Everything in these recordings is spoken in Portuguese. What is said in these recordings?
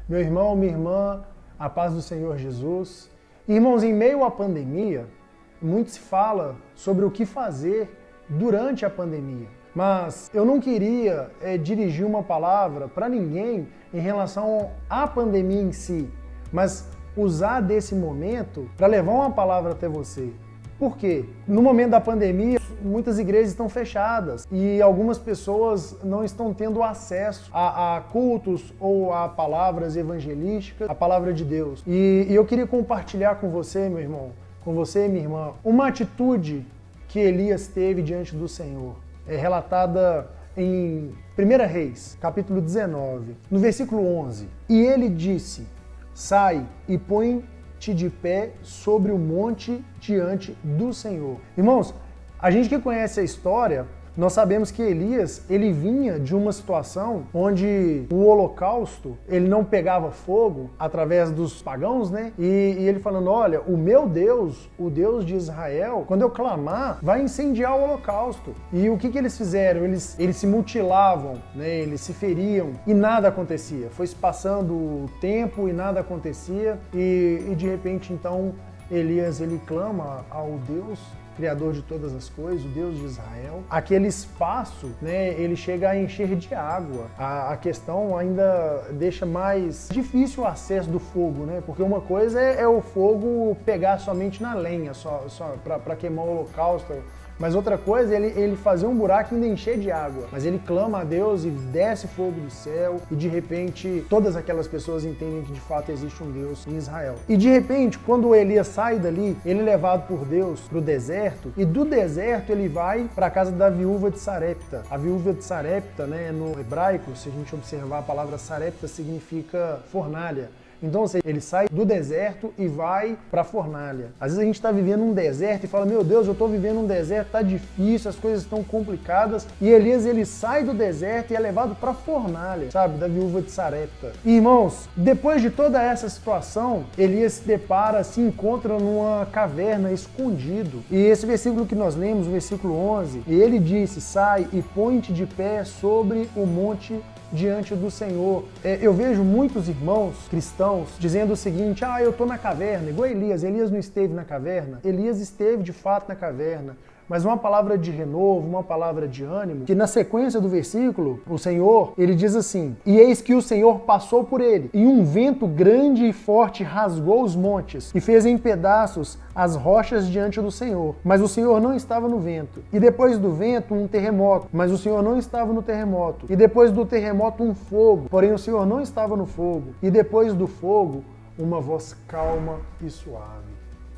Meu irmão, minha irmã, a paz do Senhor Jesus. Irmãos, em meio à pandemia, muito se fala sobre o que fazer durante a pandemia. Mas eu não queria dirigir uma palavra para ninguém em relação à pandemia em si, mas usar desse momento para levar uma palavra até você. Por quê? No momento da pandemia, muitas igrejas estão fechadas e algumas pessoas não estão tendo acesso a cultos ou a palavras evangelísticas, a palavra de Deus. E eu queria compartilhar com você, meu irmão, com você, minha irmã, uma atitude que Elias teve diante do Senhor. É relatada em 1 Reis, capítulo 19, no versículo 11. E ele disse: sai e põe-te de pé sobre o monte diante do Senhor. Irmãos, a gente que conhece a história, nós sabemos que Elias, ele vinha de uma situação onde o holocausto, ele não pegava fogo através dos pagãos, né? E ele falando, olha, o meu Deus, o Deus de Israel, quando eu clamar, vai incendiar o holocausto. E o que eles fizeram? Eles se mutilavam, né? Eles se feriam e nada acontecia. Foi se passando o tempo e nada acontecia e de repente, então, Elias, ele clama ao Deus Criador de todas as coisas, o Deus de Israel. Aquele espaço, né, ele chega a encher de água. A questão ainda deixa mais difícil o acesso do fogo, né? Porque uma coisa é o fogo pegar somente na lenha, só para queimar o holocausto. Mas outra coisa é ele fazer um buraco e ainda encher de água. Mas ele clama a Deus e desce fogo do céu e de repente todas aquelas pessoas entendem que de fato existe um Deus em Israel. E de repente, quando Elias sai dali, ele é levado por Deus para o deserto e do deserto ele vai para a casa da viúva de Sarepta. A viúva de Sarepta, né, no hebraico, se a gente observar a palavra Sarepta, significa fornalha. Então ele sai do deserto e vai para a fornalha. Às vezes a gente está vivendo um deserto e fala, meu Deus, eu estou vivendo um deserto, está difícil, as coisas estão complicadas. E Elias, ele sai do deserto e é levado para a fornalha, sabe, da viúva de Sarepta. E, irmãos, depois de toda essa situação, Elias se depara, se encontra numa caverna escondido. E esse versículo que nós lemos, o versículo 11, e ele disse, sai e põe-te de pé sobre o monte diante do Senhor. Eu vejo muitos irmãos cristãos dizendo o seguinte, eu estou na caverna, igual Elias. Elias não esteve na caverna? Elias esteve de fato na caverna. Mas uma palavra de renovo, uma palavra de ânimo, que na sequência do versículo, o Senhor, ele diz assim, e eis que o Senhor passou por ele, e um vento grande e forte rasgou os montes, e fez em pedaços as rochas diante do Senhor. Mas o Senhor não estava no vento. E depois do vento, um terremoto, mas o Senhor não estava no terremoto. E depois do terremoto, um fogo, porém o Senhor não estava no fogo. E depois do fogo, uma voz calma e suave.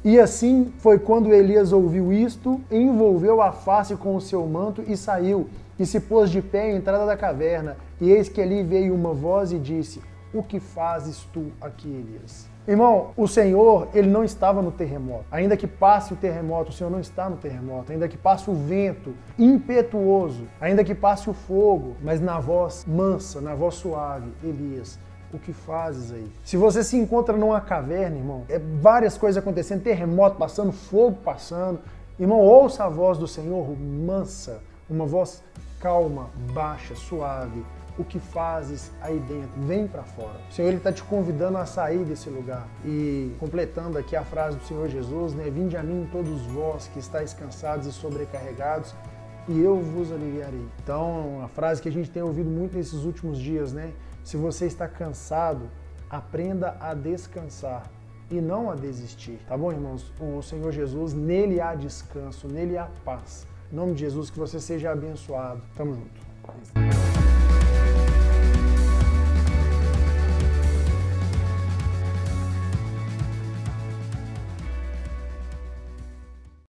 E assim foi quando Elias ouviu isto, envolveu a face com o seu manto e saiu, e se pôs de pé à entrada da caverna. E eis que ali veio uma voz e disse, o que fazes tu aqui, Elias? Irmão, o Senhor, ele não estava no terremoto. Ainda que passe o terremoto, o Senhor não está no terremoto. Ainda que passe o vento impetuoso, ainda que passe o fogo, mas na voz mansa, na voz suave, Elias, o que fazes aí? Se você se encontra numa caverna, irmão, várias coisas acontecendo, terremoto passando, fogo passando, irmão, ouça a voz do Senhor mansa, uma voz calma, baixa, suave. O que fazes aí dentro? Vem para fora. O Senhor está te convidando a sair desse lugar. E completando aqui a frase do Senhor Jesus, né? Vinde a mim todos vós que estáis cansados e sobrecarregados, e eu vos aliviarei. Então, a frase que a gente tem ouvido muito nesses últimos dias, né? Se você está cansado, aprenda a descansar e não a desistir. Tá bom, irmãos? O Senhor Jesus, nele há descanso, nele há paz. Em nome de Jesus, que você seja abençoado. Tamo junto.